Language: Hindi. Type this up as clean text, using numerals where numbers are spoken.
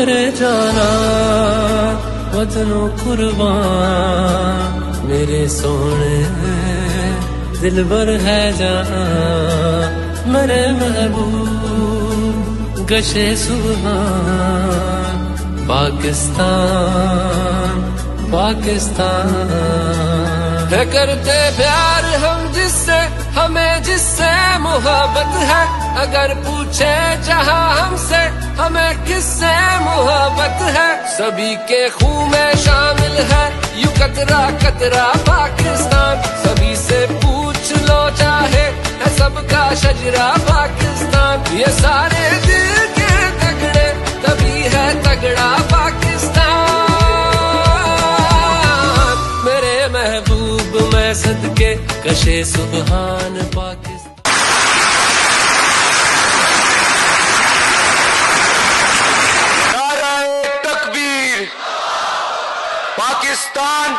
मेरे जाना वतनों कुर्बान, मेरे सोने दिलबर है जहां, मेरे महबूब गशे सुभान, पाकिस्तान पाकिस्तान। है करते प्यार हम जिससे, हमें जिससे मोहब्बत है, अगर पूछे जहां हमसे हमें किससे मोहब्बत है। सभी के खून में शामिल है यू कतरा कतरा पाकिस्तान, सभी से पूछ लो चाहे है सबका शजरा पाकिस्तान। ये सारे दिल के तगड़े तभी है तगड़ा पाकिस्तान, मेरे महबूब मैं सदके कशे सुबहान पाकिस्तान। पाकिस्तान